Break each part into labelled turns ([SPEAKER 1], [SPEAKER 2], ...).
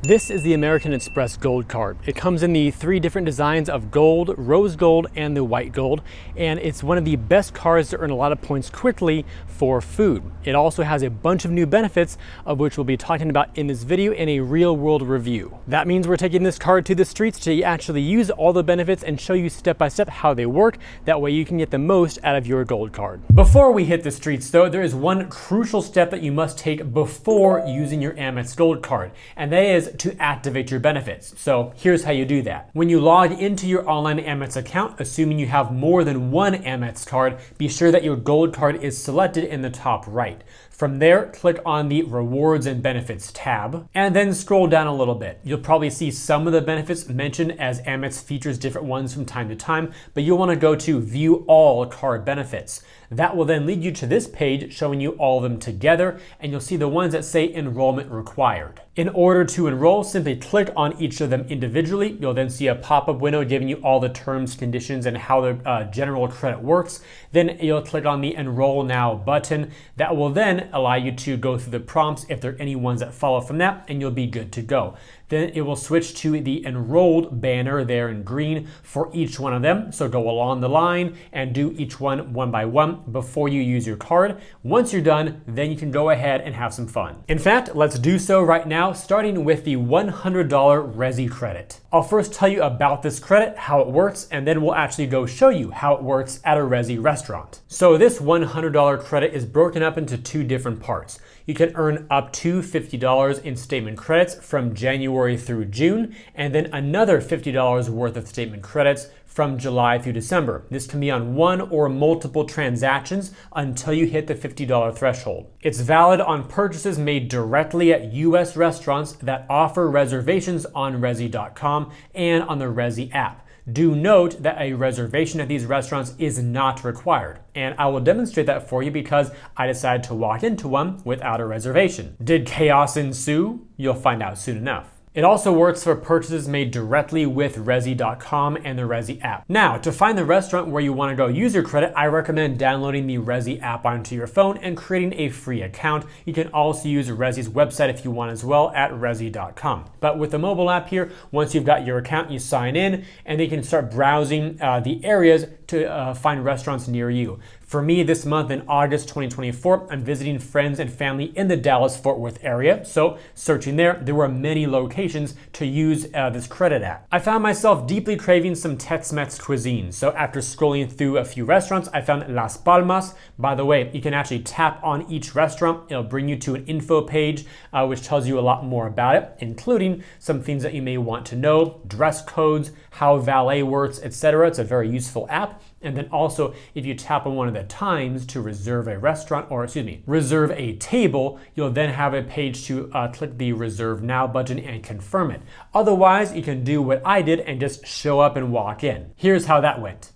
[SPEAKER 1] This is the American Express Gold Card. It comes in the 3 different designs of gold, rose gold, and the white gold, and it's one of the best cards to earn a lot of points quickly for food. It also has a bunch of new benefits, of which we'll be talking about in this video in a real-world review. That means we're taking this card to the streets to actually use all the benefits and show you step-by-step how they work. That way you can get the most out of your gold card. Before we hit the streets though, there is one crucial step that you must take before using your Amex Gold Card, and that is to activate your benefits. So here's how you do that. When you log into your online Amex account, assuming you have more than one Amex card, be sure that your gold card is selected in the top right. From there, click on the Rewards and Benefits tab, and then scroll down a little bit. You'll probably see some of the benefits mentioned as Amex features different ones from time to time, but you'll want to go to View All Card Benefits. That will then lead you to this page showing you all of them together, and you'll see the ones that say enrollment required. In order to enroll, simply click on each of them individually. You'll then see a pop-up window giving you all the terms, conditions, and how the general credit works. Then you'll click on the Enroll Now button. That will then allow you to go through the prompts if there are any ones that follow from that, and you'll be good to go. Then it will switch to the enrolled banner there in green for each one of them. So go along the line and do each one by one before you use your card. Once you're done, then you can go ahead and have some fun. In fact, let's do so right now, starting with the $100 Resy Credit. I'll first tell you about this credit, how it works, and then we'll actually go show you how it works at a Resy restaurant. So this $100 credit is broken up into 2 different parts. You can earn up to $50 in statement credits from January through June, and then another $50 worth of statement credits from July through December. This can be on one or multiple transactions until you hit the $50 threshold. It's valid on purchases made directly at US restaurants that offer reservations on Resy.com and on the Resy app. Do note that a reservation at these restaurants is not required, and I will demonstrate that for you because I decided to walk into one without a reservation. Did chaos ensue? You'll find out soon enough. It also works for purchases made directly with Resy.com and the Resy app. Now, to find the restaurant where you want to go use your credit, I recommend downloading the Resy app onto your phone and creating a free account. You can also use Resy's website if you want as well at Resy.com. But with the mobile app here, once you've got your account, you sign in and you can start browsing the areas to find restaurants near you. For me, this month in August 2024, I'm visiting friends and family in the Dallas-Fort Worth area. So searching there were many locations to use this credit at. I found myself deeply craving some Tex-Mex cuisine. So after scrolling through a few restaurants, I found Las Palmas. By the way, you can actually tap on each restaurant. It'll bring you to an info page, which tells you a lot more about it, including some things that you may want to know, dress codes, how valet works, etc. It's a very useful app. And then also, if you tap on one of the times to reserve a restaurant, or reserve a table, you'll then have a page to click the Reserve Now button and confirm it. Otherwise, you can do what I did and just show up and walk in. Here's how that went.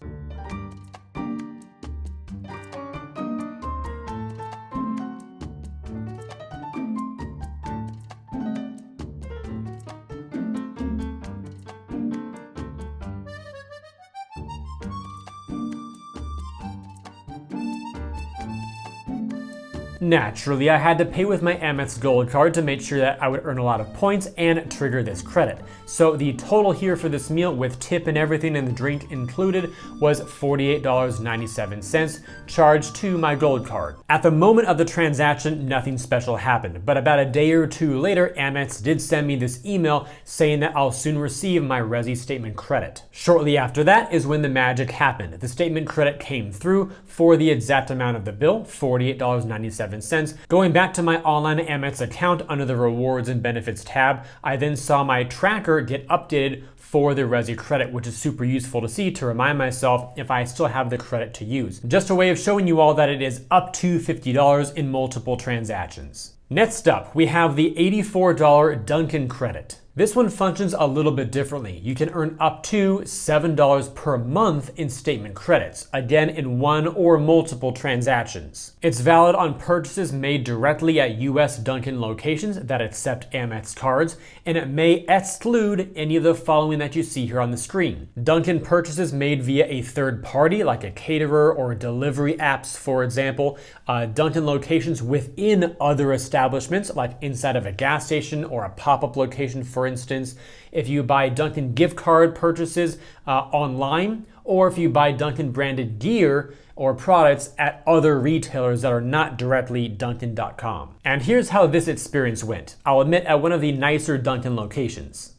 [SPEAKER 1] Naturally, I had to pay with my Amex Gold Card to make sure that I would earn a lot of points and trigger this credit. So the total here for this meal with tip and everything and the drink included was $48.97 charged to my Gold Card. At the moment of the transaction, nothing special happened, but about a day or 2 later, Amex did send me this email saying that I'll soon receive my Resy statement credit. Shortly after that is when the magic happened. The statement credit came through for the exact amount of the bill, $48.97. Going back to my online Amex account under the Rewards and Benefits tab, I then saw my tracker get updated for the Resy credit, which is super useful to see to remind myself if I still have the credit to use. Just a way of showing you all that it is up to $50 in multiple transactions. Next up, we have the $84 Dunkin Credit. This one functions a little bit differently. You can earn up to $7 per month in statement credits, again in one or multiple transactions. It's valid on purchases made directly at US Dunkin locations that accept Amex cards, and it may exclude any of the following that you see here on the screen. Dunkin purchases made via a third party, like a caterer or delivery apps, for example. Dunkin locations within other establishments, like inside of a gas station or a pop-up location, for for instance, if you buy Dunkin gift card purchases online, or if you buy Dunkin branded gear or products at other retailers that are not directly Dunkin.com. And here's how this experience went. I'll admit, at one of the nicer Dunkin locations.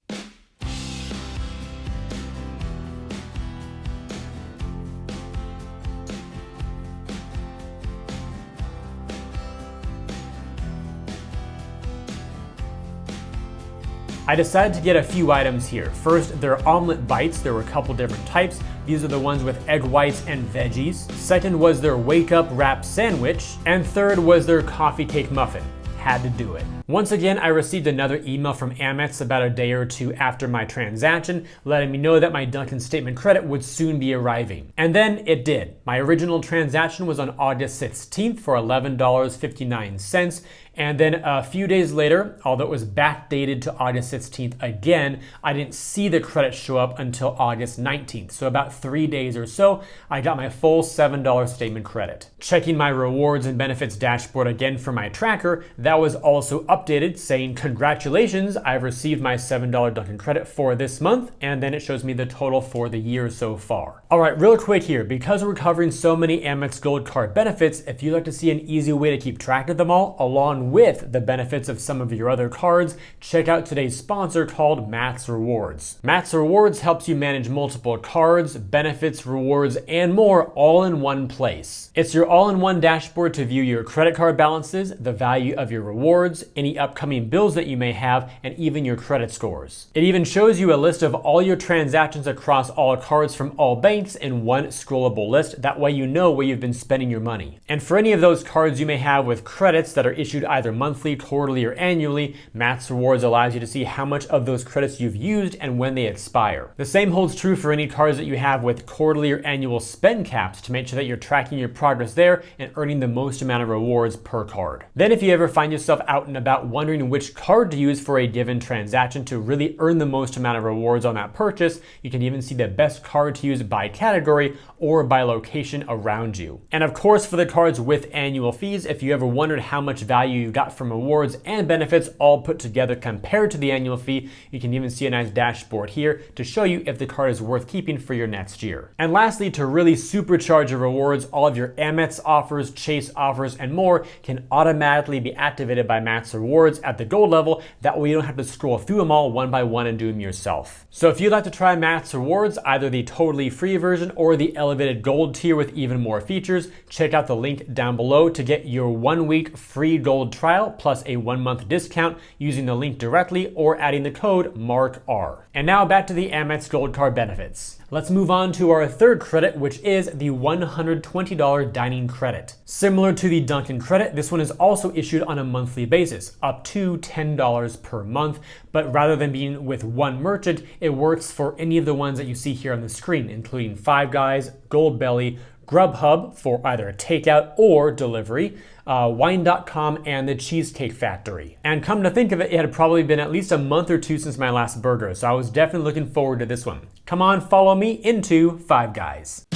[SPEAKER 1] I decided to get a few items here. First, their omelet bites. There were a couple different types. These are the ones with egg whites and veggies. Second was their wake up wrap sandwich. And third was their coffee cake muffin. Had to do it. Once again, I received another email from Amex about a day or two after my transaction, letting me know that my Dunkin statement credit would soon be arriving. And then it did. My original transaction was on August 16th for $11.59. And then a few days later, although it was backdated to August 16th again, I didn't see the credit show up until August 19th. So about 3 days or so, I got my full $7 statement credit. Checking my rewards and benefits dashboard again for my tracker, that was also updated saying, congratulations, I've received my $7 Dunkin credit for this month. And then it shows me the total for the year so far. All right, real quick here, because we're covering so many Amex Gold Card benefits, if you'd like to see an easy way to keep track of them all, along with the benefits of some of your other cards, check out today's sponsor called MAXREWARDS. MAXREWARDS helps you manage multiple cards, benefits, rewards, and more all in one place. It's your all-in-one dashboard to view your credit card balances, the value of your rewards, any upcoming bills that you may have, and even your credit scores. It even shows you a list of all your transactions across all cards from all banks in one scrollable list. That way you know where you've been spending your money. And for any of those cards you may have with credits that are issued either monthly, quarterly, or annually, MAXREWARDS allows you to see how much of those credits you've used and when they expire. The same holds true for any cards that you have with quarterly or annual spend caps to make sure that you're tracking your progress there and earning the most amount of rewards per card. Then if you ever find yourself out and about wondering which card to use for a given transaction to really earn the most amount of rewards on that purchase, you can even see the best card to use by category or by location around you. And of course, for the cards with annual fees, if you ever wondered how much value you got from rewards and benefits all put together compared to the annual fee, you can even see a nice dashboard here to show you if the card is worth keeping for your next year. And lastly, to really supercharge your rewards, all of your Amex offers, Chase offers, and more can automatically be activated by MAXREWARDS at the gold level. That way you don't have to scroll through them all one by one and do them yourself. So if you'd like to try MAXREWARDS, either the totally free version or the elevated gold tier with even more features, check out the link down below to get your 1 week free gold trial plus a 1 month discount using the link directly or adding the code MARKR. And now back to the Amex Gold Card benefits. Let's move on to our third credit, which is the $120 dining credit. Similar to the Dunkin credit, this one is also issued on a monthly basis, up to $10 per month. But rather than being with one merchant, it works for any of the ones that you see here on the screen, including Five Guys, Goldbelly, Grubhub for either takeout or delivery, Wine.com, and the Cheesecake Factory. And come to think of it, it had probably been at least a month or two since my last burger, so I was definitely looking forward to this one. Come on, follow me into Five Guys.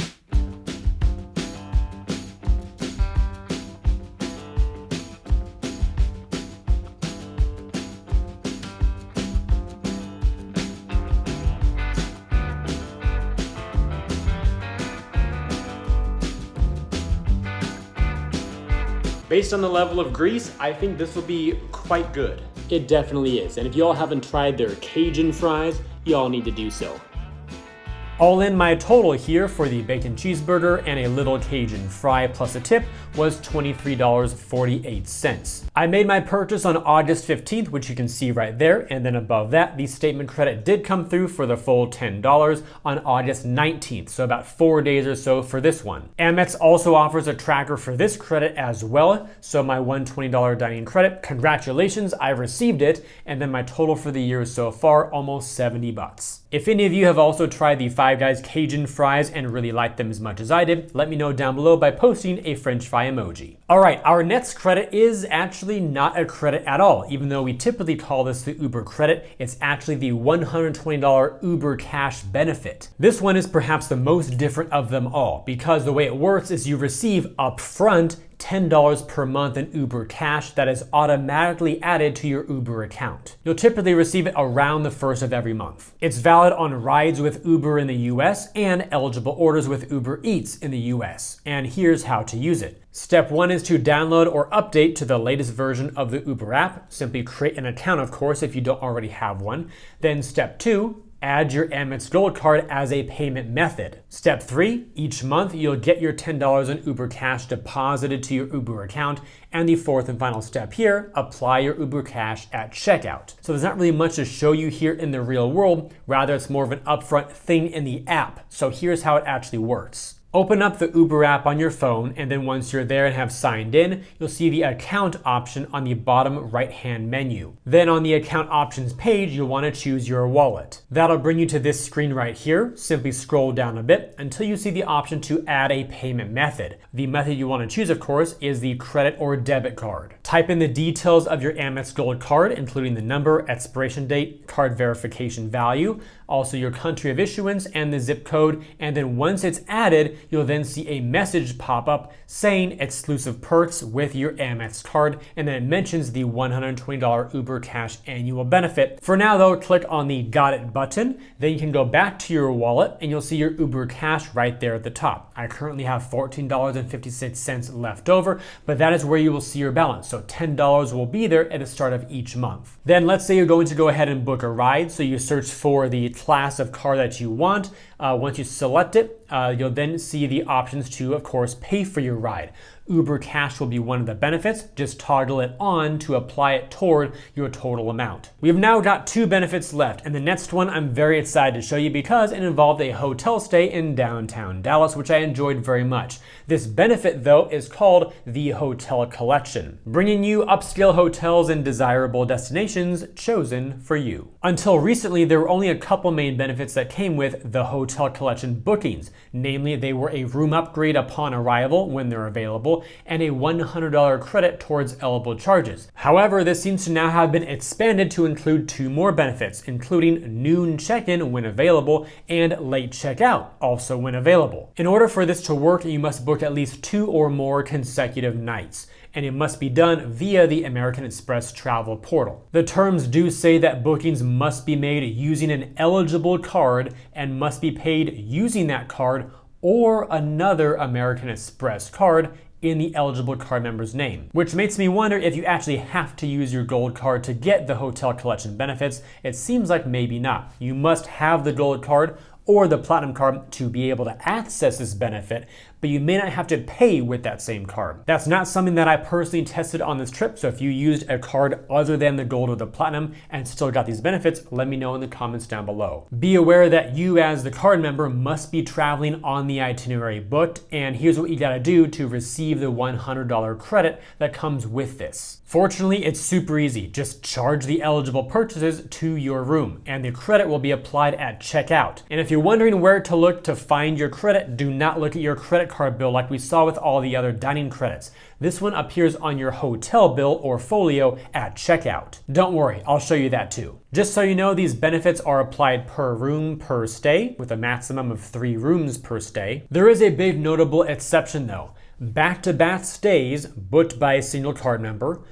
[SPEAKER 1] Based on the level of grease, I think this will be quite good. It definitely is. And if y'all haven't tried their Cajun fries, y'all need to do so. All in, my total here for the bacon cheeseburger and a little Cajun fry plus a tip was $23.48. I made my purchase on August 15th, which you can see right there, and then above that, the statement credit did come through for the full $10 on August 19th, so about 4 days or so for this one. Amex also offers a tracker for this credit as well, so my $120 dining credit, congratulations, I received it, and then my total for the year so far, almost 70 bucks. If any of you have also tried the Five Guys Cajun fries and really liked them as much as I did, let me know down below by posting a French fry emoji. All right, our next credit is actually not a credit at all. Even though we typically call this the Uber credit, it's actually the $120 Uber cash benefit. This one is perhaps the most different of them all because the way it works is you receive upfront $10 per month in Uber Cash that is automatically added to your Uber account. You'll typically receive it around the first of every month. It's valid on rides with Uber in the US and eligible orders with Uber Eats in the US. And here's how to use it. Step 1 is to download or update to the latest version of the Uber app. Simply create an account, of course, if you don't already have one. Then step 2, add your Amex Gold Card as a payment method. Step 3, each month you'll get your $10 in Uber Cash deposited to your Uber account. And the fourth and final step here, apply your Uber Cash at checkout. So there's not really much to show you here in the real world, rather it's more of an upfront thing in the app. So here's how it actually works. Open up the Uber app on your phone, and then once you're there and have signed in, you'll see the account option on the bottom right-hand menu. Then on the account options page, you'll want to choose your wallet. That'll bring you to this screen right here. Simply scroll down a bit until you see the option to add a payment method. The method you want to choose, of course, is the credit or debit card. Type in the details of your Amex Gold Card, including the number, expiration date, card verification value, also your country of issuance and the zip code, and then once it's added, you'll then see a message pop up saying exclusive perks with your Amex card, and then it mentions the $120 Uber Cash annual benefit. For now though, click on the Got It button, then you can go back to your wallet and you'll see your Uber Cash right there at the top. I currently have $14.56 left over, but that is where you will see your balance. So $10 will be there at the start of each month. Then let's say you're going to go ahead and book a ride, so you search for the class of car that you want. Once you select it, you'll then see the options to, of course, pay for your ride. Uber Cash will be one of the benefits. Just toggle it on to apply it toward your total amount. We've now got 2 benefits left, and the next one I'm very excited to show you because it involved a hotel stay in downtown Dallas, which I enjoyed very much. This benefit, though, is called the Hotel Collection, bringing you upscale hotels and desirable destinations chosen for you. Until recently, there were only a couple main benefits that came with the Hotel Collection bookings. Namely, they were a room upgrade upon arrival when they're available, and a $100 credit towards eligible charges. However, this seems to now have been expanded to include 2 more benefits, including noon check-in when available and late checkout, also when available. In order for this to work, you must book at least 2 or more consecutive nights, and it must be done via the American Express travel portal. The terms do say that bookings must be made using an eligible card and must be paid using that card or another American Express card in the eligible card member's name, which makes me wonder if you actually have to use your gold card to get the Hotel Collection benefits. It seems like maybe not. You must have the gold card or the platinum card to be able to access this benefit, but you may not have to pay with that same card. That's not something that I personally tested on this trip, so if you used a card other than the gold or the platinum and still got these benefits, let me know in the comments down below. Be aware that you as the card member must be traveling on the itinerary booked, and here's what you gotta do to receive the $100 credit that comes with this. Fortunately, it's super easy. Just charge the eligible purchases to your room, and the credit will be applied at checkout. And if you're wondering where to look to find your credit, do not look at your credit card bill like we saw with all the other dining credits. This one appears on your hotel bill or folio at checkout. Don't worry, I'll show you that too. Just so you know, these benefits are applied per room per stay, with a maximum of 3 rooms per stay. There is a big notable exception though. Back-to-back stays booked by a single card member,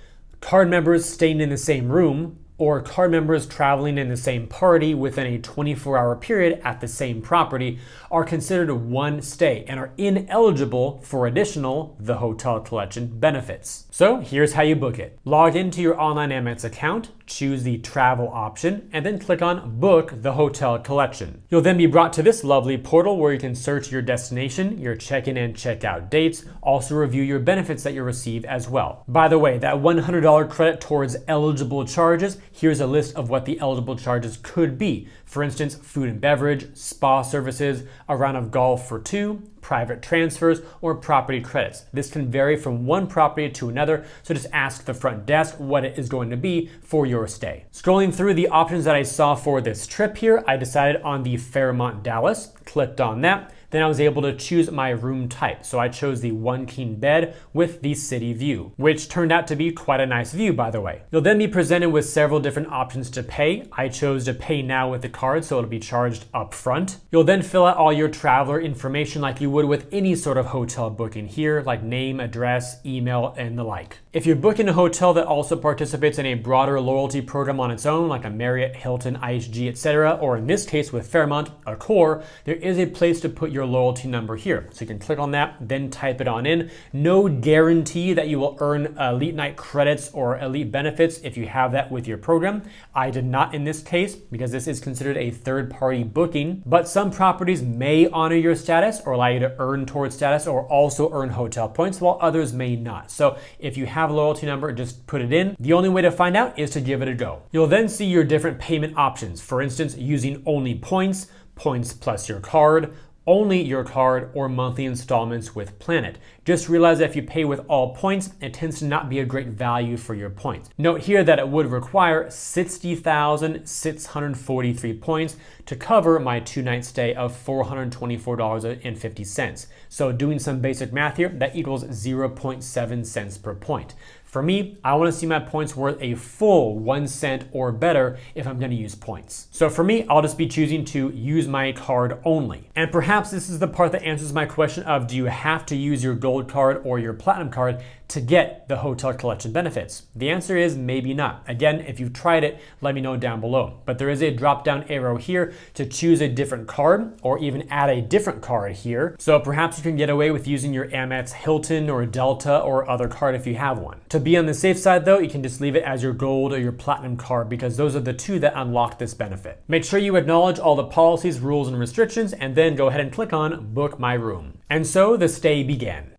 [SPEAKER 1] card members staying in the same room, or card members traveling in the same party within a 24-hour period at the same property are considered one stay and are ineligible for additional the Hotel Collection benefits. So here's how you book it. Log into your online Amex account, choose the travel option, and then click on Book the Hotel Collection. You'll then be brought to this lovely portal where you can search your destination, your check-in and check-out dates, also review your benefits that you receive as well. By the way, that $100 credit towards eligible charges, here's a list of what the eligible charges could be. For instance, food and beverage, spa services, a round of golf for 2, private transfers, or property credits. This can vary from one property to another, so just ask the front desk what it is going to be for your stay. Scrolling through the options that I saw for this trip here, I decided on the Fairmont Dallas, clicked on that. then I was able to choose my room type. So I chose the 1-king bed with the city view, which turned out to be quite a nice view, by the way. You'll then be presented with several different options to pay. I chose to pay now with the card, so it'll be charged up front. You'll then fill out all your traveler information like you would with any sort of hotel booking here, like name, address, email, and the like. If you're booking a hotel that also participates in a broader loyalty program on its own, like a Marriott, Hilton, IHG, etc., or in this case with Fairmont, Accor, there is a place to put your loyalty number here. So you can click on that, then type it on in. No guarantee that you will earn Elite Night credits or Elite benefits if you have that with your program. I did not in this case because this is considered a third-party booking, but some properties may honor your status or allow you to earn towards status or also earn hotel points, while others may not. So if you have a loyalty number, just put it in. The only way to find out is to give it a go. You'll then see your different payment options. For instance, using only points, points plus your card, only your card, or monthly installments with Planet. Just realize that if you pay with all points, it tends to not be a great value for your points. Note here that it would require 60,643 points to cover my 2-night stay of $424.50. So doing some basic math here, that equals 0.7 cents per point. For me, I want to see my points worth a full 1 cent or better if I'm going to use points. So for me, I'll just be choosing to use my card only. And perhaps this is the part that answers my question of, do you have to use your gold card or your platinum card to get the hotel collection benefits? The answer is maybe not. Again, if you've tried it, let me know down below. But there is a drop-down arrow here to choose a different card or even add a different card here. So perhaps you can get away with using your Amex Hilton or Delta or other card if you have one. To be on the safe side though, you can just leave it as your gold or your platinum card because those are the two that unlock this benefit. Make sure you acknowledge all the policies, rules, and restrictions, and then go ahead and click on Book My Room. And so the stay began.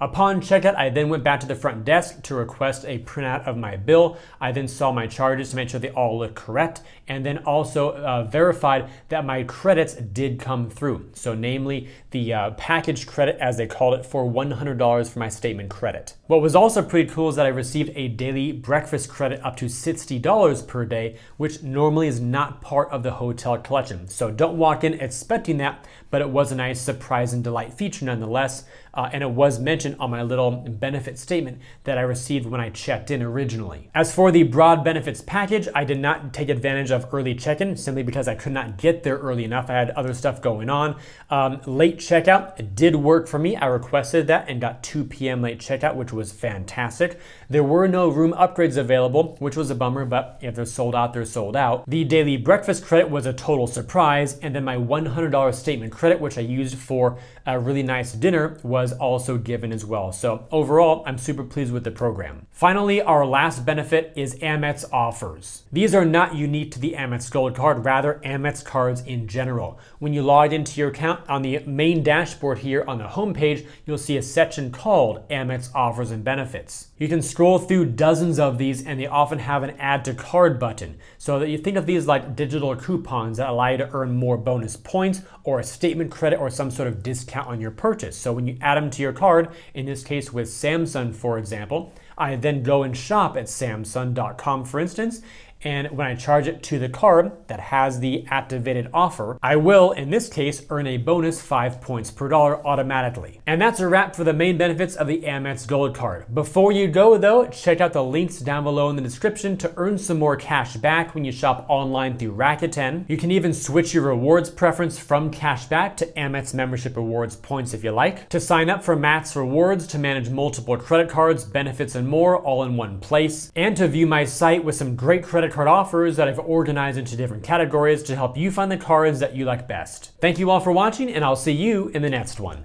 [SPEAKER 1] Upon checkout, I then went back to the front desk to request a printout of my bill. I then saw my charges to make sure they all look correct, and then also verified that my credits did come through. So namely, the package credit, as they called it, for $100 for my statement credit. What was also pretty cool is that I received a daily breakfast credit up to $60 per day, which normally is not part of the hotel collection. So don't walk in expecting that, but it was a nice surprise and delight feature nonetheless. And it was mentioned on my little benefit statement that I received when I checked in originally. As for the broad benefits package, I did not take advantage of early check-in simply because I could not get there early enough. I had other stuff going on. Late checkout did work for me. I requested that and got 2 p.m. late checkout, which was fantastic. There were no room upgrades available, which was a bummer, but if they're sold out, they're sold out. The daily breakfast credit was a total surprise, and then my $100 statement credit, which I used for a really nice dinner, was also given as well. So overall, I'm super pleased with the program. Finally, our last benefit is Amex Offers. These are not unique to the Amex Gold Card, rather Amex cards in general. When you log into your account on the main dashboard here on the homepage, you'll see a section called Amex Offers and Benefits. You can scroll through dozens of these, and they often have an add to card button. So that you think of these like digital coupons that allow you to earn more bonus points or a statement credit or some sort of discount on your purchase. So when you add them to your card, in this case with Samsung, for example, I then go and shop at Samsung.com, for instance, And when I charge it to the card that has the activated offer, I will, in this case, earn a bonus 5 points per dollar automatically. And that's a wrap for the main benefits of the Amex Gold Card. Before you go though, check out the links down below in the description to earn some more cash back when you shop online through Rakuten. You can even switch your rewards preference from cash back to Amex membership rewards points if you like. To sign up for Max Rewards to manage multiple credit cards, benefits, and more all in one place. And to view my site with some great credit card offers that I've organized into different categories to help you find the cards that you like best. Thank you all for watching, and I'll see you in the next one.